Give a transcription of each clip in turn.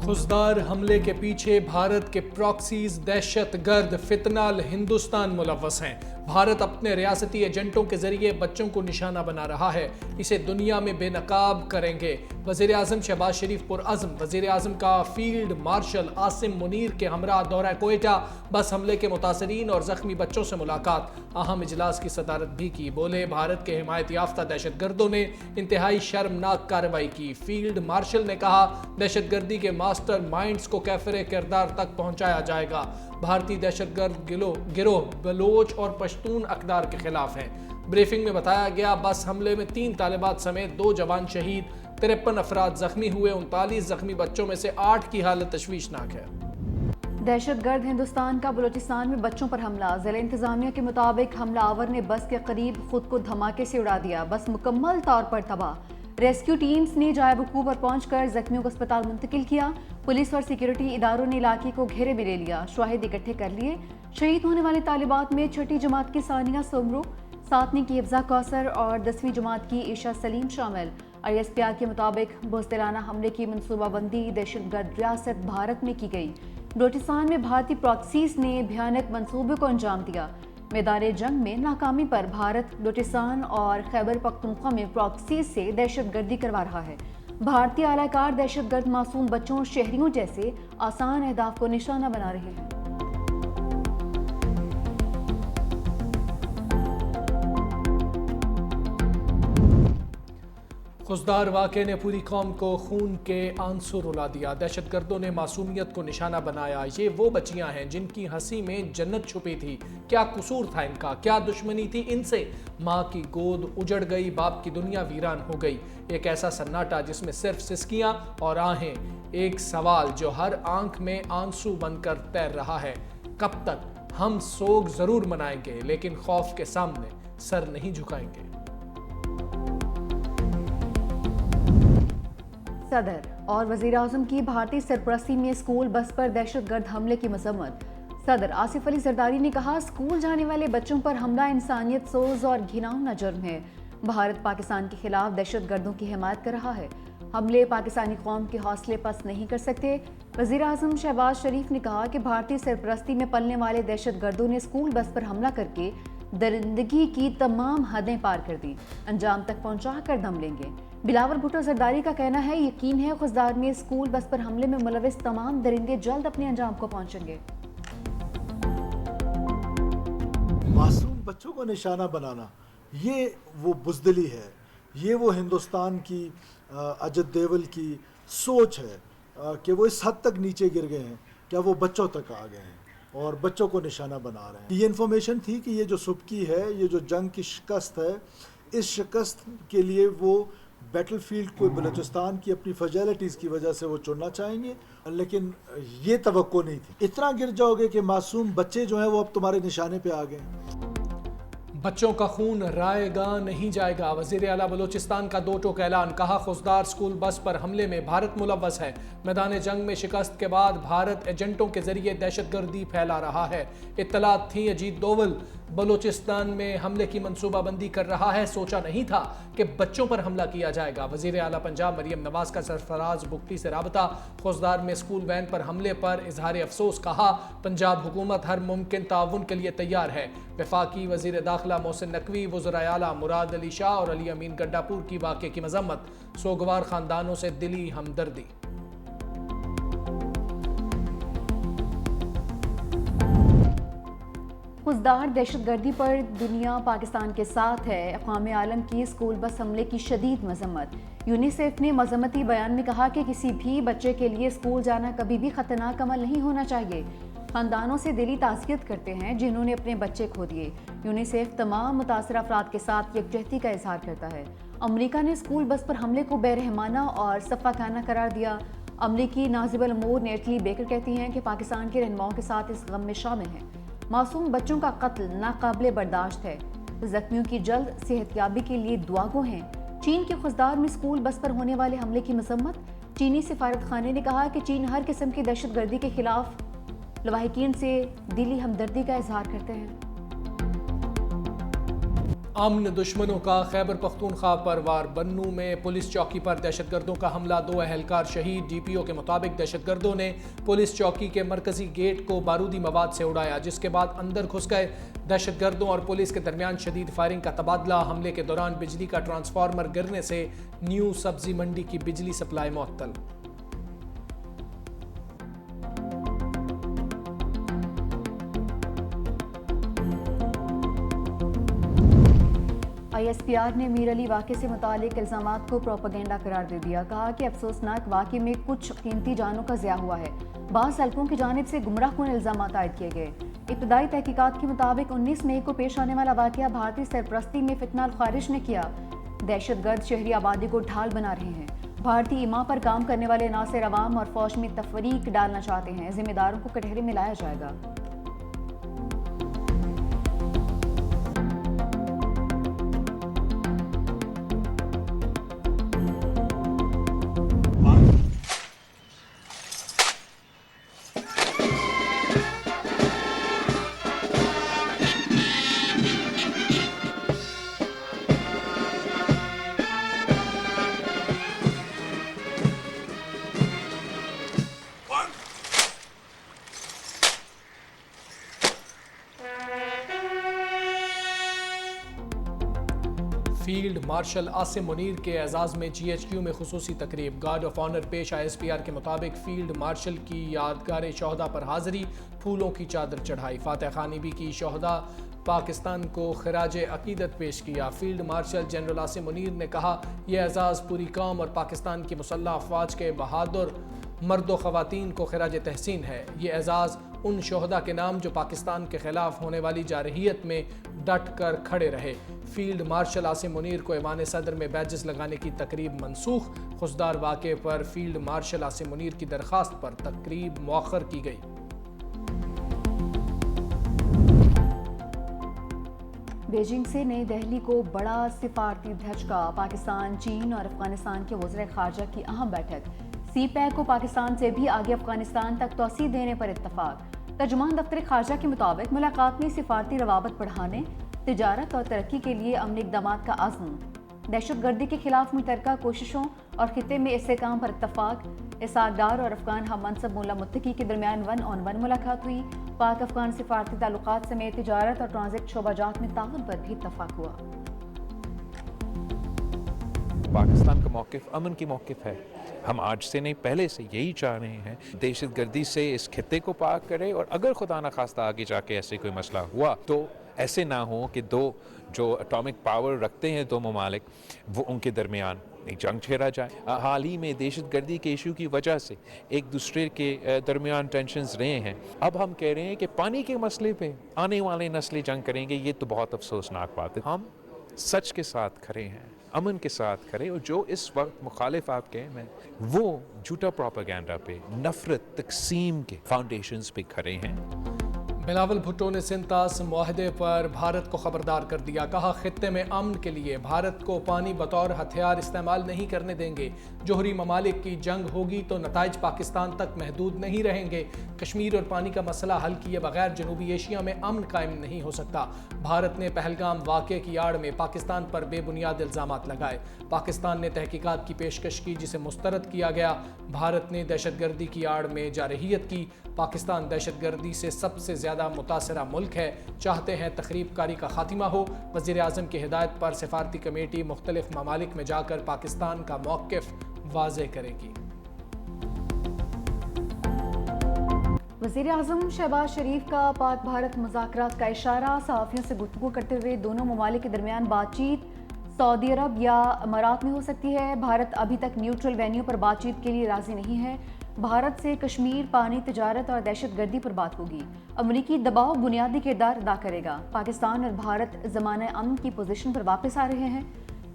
خزدار حملے کے پیچھے بھارت کے پراکسیز دہشت گرد فتنہ ہندوستان ملوث ہیں۔ بھارت اپنے ریاستی ایجنٹوں کے ذریعے بچوں کو نشانہ بنا رہا ہے، اسے دنیا میں بے نقاب کریں گے۔ وزیر اعظم شہباز شریف پرعزم۔ وزیر اعظم کا فیلڈ مارشل عاصم منیر کے ہمراہ دورہ کوئٹہ، بس حملے کے متاثرین اور زخمی بچوں سے ملاقات، اہم اجلاس کی صدارت بھی کی۔ بولے، بھارت کے حمایت یافتہ دہشت گردوں نے انتہائی شرمناک کارروائی کی۔ فیلڈ مارشل نے کہا، دہشت گردی کے ماسٹر مائنڈز کو کیفر کردار تک پہنچایا جائے گا۔ بھارتی دہشت گرد گروہ بلوچ اور پشتون اقدار کے خلاف ہیں۔ بریفنگ میں بتایا گیا، بس حملے میں 3 طالبات سمیت 2 جوان شہید، 53 افراد زخمی ہوئے۔ 39 زخمی بچوں میں سے 8 کی حالت تشویشناک ہے۔ دہشت گرد ہندوستان کا بلوچستان میں بچوں پر حملہ۔ ضلع انتظامیہ کے مطابق حملہ آور نے بس کے قریب خود کو دھماکے سے اڑا دیا، بس مکمل طور پر تباہ۔ ریسکیو ٹیمز نے جائے وقوع پر پہنچ کر زخمیوں کو اسپتال منتقل کیا۔ پولیس اور سیکیورٹی اداروں نے علاقے کو گھیرے میں لے لیا، شواہد اکٹھے کر لیے۔ شہید ہونے والی طالبات میں 6ٹھی جماعت کی ثانیہ سومرو، 7ویں کی حفظہ کوثر اور 10ویں جماعت کی عائشہ سلیم شامل۔ ISPR کے مطابق بزدلانہ حملے کی منصوبہ بندی دہشت گرد ریاست بھارت میں کی گئی۔ بلوچستان میں بھارتی پراکسیز نے بھیانک منصوبے کو انجام دیا۔ میدان جنگ میں ناکامی پر بھارت بلوچستان اور خیبر پختونخوا میں پراکسیز سے دہشت گردی کروا رہا ہے۔ بھارتی اعلی کار دہشت گرد معصوم بچوں اور شہریوں جیسے آسان اہداف کو نشانہ بنا رہے ہیں۔ خزدار واقعے نے پوری قوم کو خون کے آنسو رلا دیا۔ دہشت گردوں نے معصومیت کو نشانہ بنایا۔ یہ وہ بچیاں ہیں جن کی ہنسی میں جنت چھپی تھی۔ کیا قصور تھا ان کا؟ کیا دشمنی تھی ان سے؟ ماں کی گود اجڑ گئی، باپ کی دنیا ویران ہو گئی۔ ایک ایسا سناٹا جس میں صرف سسکیاں اور آہیں۔ ایک سوال جو ہر آنکھ میں آنسو بن کر تیر رہا ہے، کب تک؟ ہم سوگ ضرور منائیں گے، لیکن خوف کے سامنے سر نہیں جھکائیں گے۔ صدر اور وزیر اعظم کی بھارتی سرپرستی میں اسکول بس پر دہشت گرد حملے کی مذمت۔ صدر آصف علی زرداری نے کہا، اسکول جانے والے بچوں پر حملہ انسانیت سوز اور گھناؤنا جرم ہے۔ بھارت پاکستان کے خلاف دہشت گردوں کی حمایت کر رہا ہے۔ حملے پاکستانی قوم کے حوصلے پست نہیں کر سکتے۔ وزیر اعظم شہباز شریف نے کہا کہ بھارتی سرپرستی میں پلنے والے دہشت گردوں نے اسکول بس پر حملہ کر کے درندگی کی تمام حدیں پار کر دی، انجام تک پہنچا کر دم لیں گے۔ بلاول بھٹو زرداری کا کہنا ہے، یقین ہے خزدار میں اسکول بس پر حملے میں ملوث تمام درندے جلد اپنے انجام کو پہنچیں گے۔ معصوم بچوں کو نشانہ بنانا، یہ وہ بزدلی ہے، یہ وہ ہندوستان کی اجت دیول کی سوچ ہے کہ وہ اس حد تک نیچے گر گئے ہیں، کیا وہ بچوں تک آ گئے ہیں اور بچوں کو نشانہ بنا رہے ہیں۔ یہ انفارمیشن تھی کہ یہ جو سبکی ہے، یہ جو جنگ کی شکست ہے، اس شکست کے لیے وہ بیٹل فیلڈ کو بلوچستان کی اپنی فیجیلٹیز کی وجہ سے وہ چننا چاہیں گے، لیکن یہ توقع نہیں تھی۔ اتنا گر جاؤ گے کہ معصوم بچے جو ہیں وہ اب تمہارے نشانے پہ آ گئے ہیں۔ بچوں کا خون رائے گا نہیں جائے گا۔ وزیر اعلیٰ بلوچستان کا 2 ٹوک اعلان۔ کہا، خزدار اسکول بس پر حملے میں بھارت ملوث ہے۔ میدان جنگ میں شکست کے بعد بھارت ایجنٹوں کے ذریعے دہشت گردی پھیلا رہا ہے۔ اطلاعات تھیں، اجیت دوول بلوچستان میں حملے کی منصوبہ بندی کر رہا ہے، سوچا نہیں تھا کہ بچوں پر حملہ کیا جائے گا۔ وزیر اعلیٰ پنجاب مریم نواز کا سرفراز بگٹی سے رابطہ۔ خزدار میں اسکول وین پر حملے پر اظہار افسوس۔ کہا، پنجاب حکومت ہر ممکن تعاون کے لیے تیار ہے۔ وفاقی وزیر داخلہ محسن نقوی، وزرائے اعلیٰ مراد علی شاہ اور علی امین گڈا پور کی واقعے کی مذمت۔ سوگوار خاندانوں سے دلی ہمدردی۔ خزدار دہشت گردی پر دنیا پاکستان کے ساتھ ہے۔ اقوام عالم کی اسکول بس حملے کی شدید مذمت۔ یونیسیف نے مذمتی بیان میں کہا کہ کسی بھی بچے کے لیے اسکول جانا کبھی بھی خطرناک عمل نہیں ہونا چاہیے۔ خاندانوں سے دلی تعزیت کرتے ہیں جنہوں نے اپنے بچے کھو دیے۔ یونیسیف تمام متاثرہ افراد کے ساتھ یکجہتی کا اظہار کرتا ہے۔ امریکہ نے اسکول بس پر حملے کو بے رحمانہ اور صفاقانہ قرار دیا۔ امریکی نازب الامور نیٹلی بیکر کہتی ہیں کہ پاکستان کے رہنماؤں کے ساتھ اس غم میں شامل ہیں۔ معصوم بچوں کا قتل ناقابل برداشت ہے۔ زخمیوں کی جلد صحت یابی کے لیے دعا گو ہیں۔ چین کے خزدار میں اسکول بس پر ہونے والے حملے کی مذمت۔ چینی سفارت خانے نے کہا کہ چین ہر قسم کی دہشت گردی کے خلاف لواحقین سے دلی ہمدردی کا اظہار کرتے ہیں۔ امن دشمنوں کا خیبر پختونخوا پر وار، بنوں میں پولیس چوکی پر دہشت گردوں کا حملہ، 2 اہلکار شہید۔ ڈی پی او کے مطابق دہشت گردوں نے پولیس چوکی کے مرکزی گیٹ کو بارودی مواد سے اڑایا، جس کے بعد اندر گھس گئے۔ دہشت گردوں اور پولیس کے درمیان شدید فائرنگ کا تبادلہ، حملے کے دوران بجلی کا ٹرانسفارمر گرنے سے نیو سبزی منڈی کی بجلی سپلائی معطل۔ آئی ایس پی آر نے میر علی واقعے سے متعلق الزامات کو پروپیگنڈا قرار دے دیا، کہا کہ افسوسناک واقعے میں کچھ قیمتی جانوں کا ضیاع ہوا ہے، بعض حلقوں کی جانب سے گمراہ کن الزامات عائد کیے گئے۔ ابتدائی تحقیقات کے مطابق 19 مئی کو پیش آنے والا واقعہ بھارتی سرپرستی میں فتنہ الخارج نے کیا۔ دہشت گرد شہری آبادی کو ڈھال بنا رہے ہیں، بھارتی ایما پر کام کرنے والے عناصر عوام اور فوج میں تفریق ڈالنا چاہتے ہیں، ذمہ داروں کو کٹہرے میں لایا جائے گا۔ فیلڈ مارشل عاصم منیر کے اعزاز میں جی ایچ کیو میں خصوصی تقریب، گارڈ آف آنر پیش۔ آئی ایس پی آر کے مطابق فیلڈ مارشل کی یادگار شہداء پر حاضری، پھولوں کی چادر چڑھائی، فاتح خانی بھی کی، شہداء پاکستان کو خراج عقیدت پیش کیا۔ Field marshal general Asim Munir نے کہا، یہ اعزاز پوری قوم اور پاکستان کی مسلح افواج کے بہادر مرد و خواتین کو خراج تحسین ہے۔ یہ اعزاز ان شہداء کے نام جو پاکستان کے خلاف ہونے والی جارحیت میں ڈٹ کر کھڑے رہے۔ فیلڈ مارشل عاصم منیر کو ایوان صدر میں بیجز لگانے کی تقریب منسوخ، خضدار واقعے پر فیلڈ مارشل عاصم منیر کی درخواست پر تقریب مؤخر کی گئی۔ بیجنگ سے نئی دہلی کو بڑا سفارتی دھچکا، پاکستان، چین اور افغانستان کے وزراء خارجہ کی اہم بیٹھک، سی پیک کو پاکستان سے بھی آگے افغانستان تک توسیع دینے پر اتفاق۔ ترجمان دفتر خارجہ کے مطابق ملاقات میں سفارتی روابط بڑھانے، تجارت اور ترقی کے لیے عملی اقدامات کا عزم، دہشت گردی کے خلاف مشترکہ کوششوں اور خطے میں استحکام پر اتفاق۔ اسحاق ڈار اور افغان ہم منصب مولا متقی کے درمیان 1 on 1 ملاقات ہوئی، پاک افغان سفارتی تعلقات سمیت تجارت اور ٹرانزٹ شعبہ جات میں تعاون پر بھی اتفاق ہوا۔ پاکستان کا موقف امن کی موقف ہے، ہم آج سے نہیں پہلے سے یہی چاہ رہے ہیں دہشت گردی سے اس خطے کو پاک کرے، اور اگر خدا نخواستہ آگے جا کے ایسے کوئی مسئلہ ہوا تو ایسے نہ ہو کہ دو جو اٹامک پاور رکھتے ہیں دو ممالک، وہ ان کے درمیان ایک جنگ چھیڑا جائے۔ حال ہی میں دہشت گردی کے ایشو کی وجہ سے ایک دوسرے کے درمیان ٹینشنز رہے ہیں، اب ہم کہہ رہے ہیں کہ پانی کے مسئلے پہ آنے والے نسلیں جنگ کریں گے، یہ تو بہت افسوسناک بات ہے۔ ہم سچ کے ساتھ کھڑے ہیں، امن کے ساتھ کھڑے، اور جو اس وقت مخالف آپ کے ہیں وہ جھوٹا پروپیگنڈا پہ، نفرت تقسیم کے فاؤنڈیشنز پہ کھڑے ہیں۔ بلاول بھٹو نے سنتاس معاہدے پر بھارت کو خبردار کر دیا، کہا خطے میں امن کے لیے بھارت کو پانی بطور ہتھیار استعمال نہیں کرنے دیں گے، جوہری ممالک کی جنگ ہوگی تو نتائج پاکستان تک محدود نہیں رہیں گے، کشمیر اور پانی کا مسئلہ حل کیے بغیر جنوبی ایشیا میں امن قائم نہیں ہو سکتا۔ بھارت نے پہلگام واقعے کی آڑ میں پاکستان پر بے بنیاد الزامات لگائے، پاکستان نے تحقیقات کی پیشکش کی جسے مسترد کیا گیا۔ بھارت نے دہشت گردی کی آڑ میں جارحیت کی، پاکستان دہشت گردی سے سب سے زیادہ متاثرہ ملک ہے، چاہتے ہیں تخریب کاری کا خاتمہ ہو۔ وزیر اعظم کی ہدایت پر سفارتی کمیٹی مختلف ممالک میں جا کر پاکستان کا موقف واضح کرے گی۔ وزیر اعظم شہباز شریف کا پاک بھارت مذاکرات کا اشارہ، صحافیوں سے گفتگو کرتے ہوئے دونوں ممالک کے درمیان بات چیت سعودی عرب یا امارات میں ہو سکتی ہے، بھارت ابھی تک نیوٹرل وینیو پر بات چیت کے لیے راضی نہیں ہے، بھارت سے کشمیر، پانی، تجارت اور دہشت گردی پر بات ہوگی، امریکی دباؤ بنیادی کردار ادا کرے گا، پاکستان اور بھارت ضمانۂ امن کی پوزیشن پر واپس آ رہے ہیں،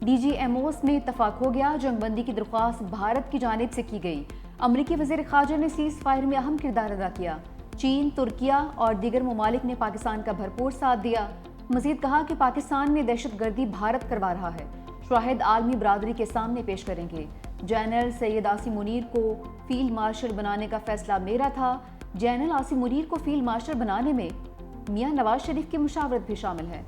ڈی جی ایم اوز میں اتفاق ہو گیا، جنگ بندی کی درخواست بھارت کی جانب سے کی گئی، امریکی وزیر خارجہ نے سیز فائر میں اہم کردار ادا کیا، چین، ترکیہ اور دیگر ممالک نے پاکستان کا بھرپور ساتھ دیا، مزید کہا کہ پاکستان میں دہشت گردی بھارت کروا رہا ہے، شواہد عالمی برادری کے سامنے پیش کریں گے، جنرل سید عاصم منیر کو فیلڈ مارشل بنانے کا فیصلہ میرا تھا، جنرل عاصم منیر کو فیلڈ مارشل بنانے میں میاں نواز شریف کی مشاورت بھی شامل ہے۔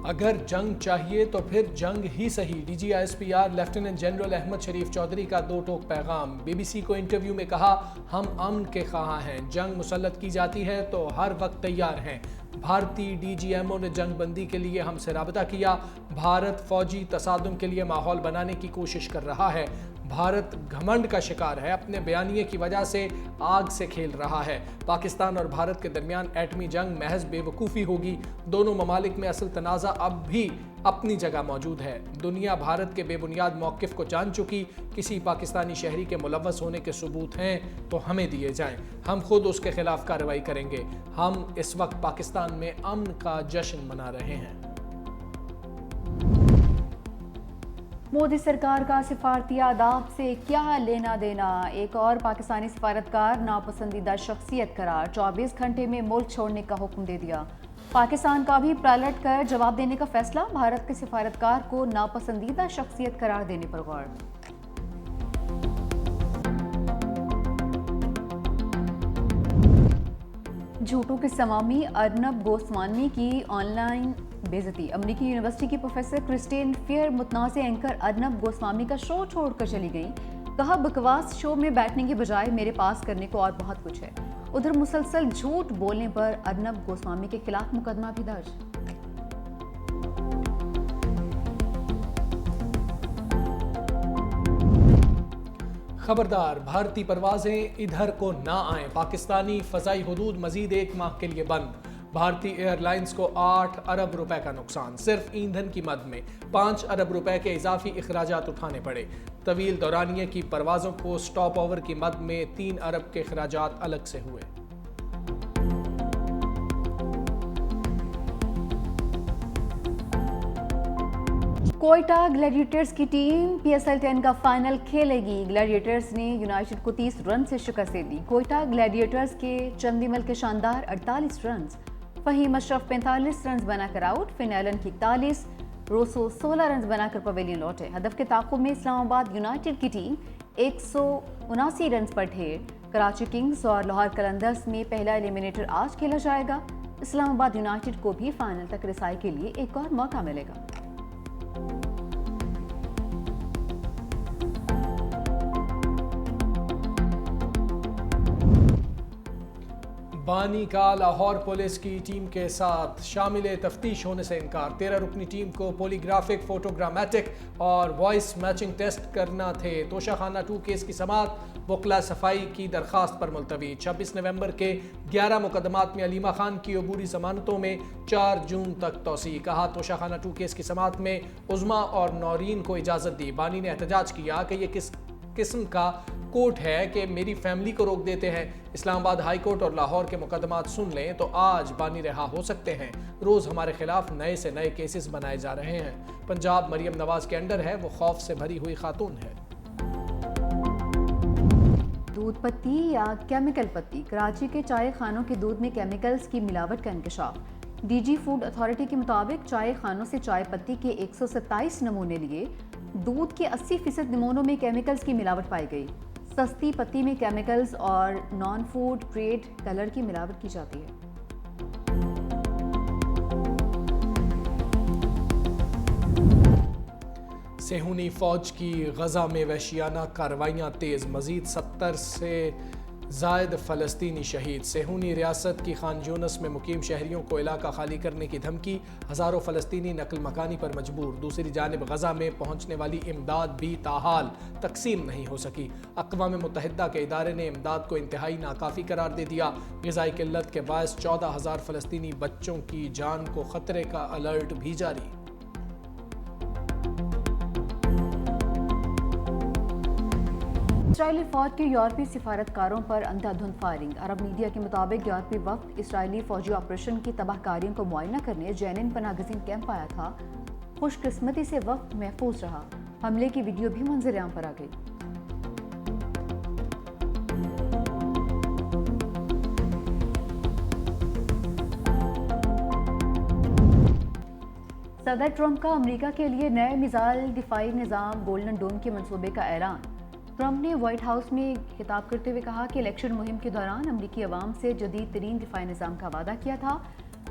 اگر جنگ چاہیے تو پھر جنگ ہی صحیح. DGISPR لیفٹیننٹ جنرل احمد شریف چودھری کا دو ٹوک پیغام. BBC کو انٹرویو میں کہا ہم امن کے خواہاں ہیں, جنگ مسلط کی جاتی ہے تو ہر وقت تیار ہیں. بھارتی DGMO نے جنگ بندی کے لیے ہم سے رابطہ کیا. بھارت فوجی تصادم کے لیے ماحول بنانے کی کوشش کر رہا ہے. بھارت گھمنڈ کا شکار ہے, اپنے بیانیے کی وجہ سے آگ سے کھیل رہا ہے. پاکستان اور بھارت کے درمیان ایٹمی جنگ محض بے وقوفی ہوگی. دونوں ممالک میں اصل تنازع اب بھی اپنی جگہ موجود ہے. دنیا بھارت کے بے بنیاد موقف کو جان چکی. کسی پاکستانی شہری کے ملوث ہونے کے ثبوت ہیں تو ہمیں دیے جائیں, ہم خود اس کے خلاف کارروائی کریں گے. ہم اس وقت پاکستان میں امن کا جشن منا رہے ہیں. مودی سرکار کا سفارتی آداب سے کیا لینا دینا؟ ایک اور پاکستانی سفارتکار ناپسندیدہ شخصیت قرار. 24 گھنٹے میں ملک چھوڑنے کا حکم دے دیا. پاکستان کا بھی پلٹ کر جواب دینے کا فیصلہ. بھارت کے سفارتکار کو ناپسندیدہ شخصیت قرار دینے پر غور. جھوٹوں کے سوامی ارنب گوسوامی کی آن لائن بے عزتی. امریکی یونیورسٹی کی پروفیسر کرسٹین فیئر متنازع اینکر ارنب گوسوامی کا شو چھوڑ کر چلی گئی. کہا بکواس شو میں بیٹھنے کے بجائے میرے پاس کرنے کو اور بہت کچھ ہے. ادھر مسلسل جھوٹ بولنے پر ارنب گوسوامی کے خلاف مقدمہ بھی درج. خبردار, بھارتی پروازیں ادھر کو نہ آئیں. پاکستانی فضائی حدود مزید 1 ماہ کے لیے بند. بھارتی ایئر لائنز کو 8 ارب روپے کا نقصان. صرف ایندھن کی مد میں 5 ارب روپے کے اضافی اخراجات اٹھانے پڑے. طویل دورانیے کی پروازوں کو سٹاپ اوور کی مد میں 3 ارب کے اخراجات الگ سے ہوئے. کوئٹہ گلیڈیٹرز کی ٹیم PSL 10 کا فائنل کھیلے گی. گلیڈیٹرز نے یونائٹڈ کو 30 رن سے شکست دے دی. کوئٹہ گلیڈیٹرز کے چندیمل کے شاندار 48 رنز, فہیم اشرف 45 رنز بنا کر آؤٹ, فن ایلن کی 41, روسو 16 رنز بنا کر پویلین لوٹے. ہدف کے تعاقب میں اسلام آباد یونائٹڈ کی ٹیم 179 رنز پر ڈھیر. کراچی کنگز اور لاہور قلندرز میں پہلا ایلیمینیٹر آج کھیلا جائے گا. اسلام آباد یونائٹڈ کو بھی فائنل تک رسائی کے لیے ایک اور موقع ملے گا. بانی کا لاہور پولیس کی ٹیم کے ساتھ شامل تفتیش ہونے سے انکار. 13 رکنی ٹیم کو پولیگرافک, فوٹوگرامیٹک اور وائس میچنگ ٹیسٹ کرنا تھے. توشہ خانہ 2 کیس کی سماعت وکلا صفائی کی درخواست پر ملتوی. 26 نومبر کے 11 مقدمات میں علیمہ خان کی عبوری ضمانتوں میں 4 جون تک توسیع. کہا توشہ خانہ 2 کیس کی سماعت میں عظمیٰ اور نورین کو اجازت دی. بانی نے احتجاج کیا کہ یہ کس قسم کا کورٹ ہے کہ میری فیملی کو روک دیتے ہیں. اسلام آباد ہائی کورٹ اور لاہور کے مقدمات سن لیں تو آج بانی رہا ہو سکتے ہیں. روز ہمارے خلاف نئے سے نئے کیسز بنائے جا رہے ہیں. پنجاب مریم نواز کے انڈر ہے, وہ خوف سے بھری ہوئی خاتون ہے. دودھ پتی یا کیمیکل پتی. کراچی کے چائے خانوں کے دودھ میں کیمیکلز کی ملاوٹ کا انکشاف. DG فوڈ اتھارٹی کے مطابق چائے خانوں سے چائے پتی کے 127 نمونے لیے. دودھ کے 80% نمونوں میں کیمیکلز کی ملاوٹ پائی گئی. سستی پتی میں کیمیکلز اور نان فوڈ گریڈ کلر کی ملاوٹ کی جاتی ہے. صہیونی فوج کی غزہ میں وحشیانہ کارروائیاں تیز. مزید 70 سے زائد فلسطینی شہید. صہیونی ریاست کی خان یونس میں مقیم شہریوں کو علاقہ خالی کرنے کی دھمکی. ہزاروں فلسطینی نقل مکانی پر مجبور. دوسری جانب غزہ میں پہنچنے والی امداد بھی تاحال تقسیم نہیں ہو سکی. اقوام متحدہ کے ادارے نے امداد کو انتہائی ناکافی قرار دے دیا. غذائی قلت کے باعث 14,000 فلسطینی بچوں کی جان کو خطرے کا الرٹ بھی جاری. اسرائیلی فوج کے یورپی سفارتکاروں پر اندھا دھند فائرنگ. عرب میڈیا کے مطابق یورپی وفد اسرائیلی فوجی آپریشن کی تباہ کاریوں کو معائنہ کرنے جینن پناہ گزین کیمپ آیا تھا. خوش قسمتی سے وفد محفوظ رہا. حملے کی ویڈیو بھی منظر عام پر آ گئی. صدر ٹرمپ کا امریکہ کے لیے نئے میزائل دفاعی نظام گولڈن ڈوم کے منصوبے کا اعلان. ٹرمپ نے وائٹ ہاؤس میں خطاب کرتے ہوئے کہا کہ الیکشن مہم کے دوران امریکی عوام سے جدید ترین دفاعی نظام کا وعدہ کیا تھا.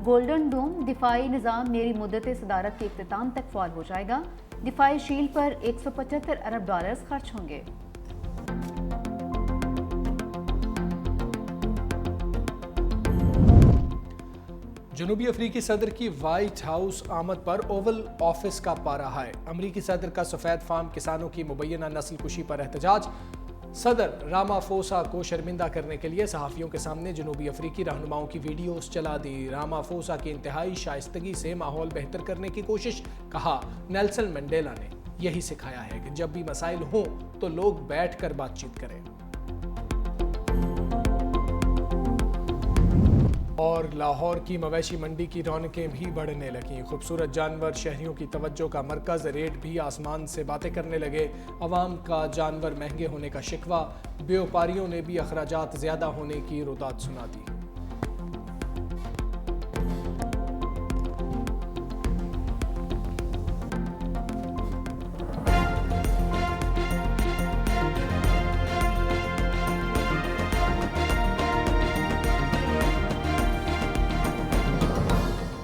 گولڈن ڈوم دفاعی نظام میری مدت صدارت کے اختتام تک فعال ہو جائے گا. دفاعی شیلڈ پر $175 ارب خرچ ہوں گے. جنوبی افریقی صدر کی وائٹ ہاؤس آمد پر اوول آفس کا پارا ہائے. امریکی صدر کا سفید فام کسانوں کی مبینہ نسل کشی پر احتجاج. صدر رامافوسا کو شرمندہ کرنے کے لیے صحافیوں کے سامنے جنوبی افریقی رہنماؤں کی ویڈیوز چلا دی. رامافوسا کی انتہائی شائستگی سے ماحول بہتر کرنے کی کوشش. کہا نیلسن منڈیلا نے یہی سکھایا ہے کہ جب بھی مسائل ہوں تو لوگ بیٹھ کر بات چیت کریں. اور لاہور کی مویشی منڈی کی رونقیں بھی بڑھنے لگیں. خوبصورت جانور شہریوں کی توجہ کا مرکز. ریٹ بھی آسمان سے باتیں کرنے لگے. عوام کا جانور مہنگے ہونے کا شکوہ. بیوپاریوں نے بھی اخراجات زیادہ ہونے کی ردات سنا دی.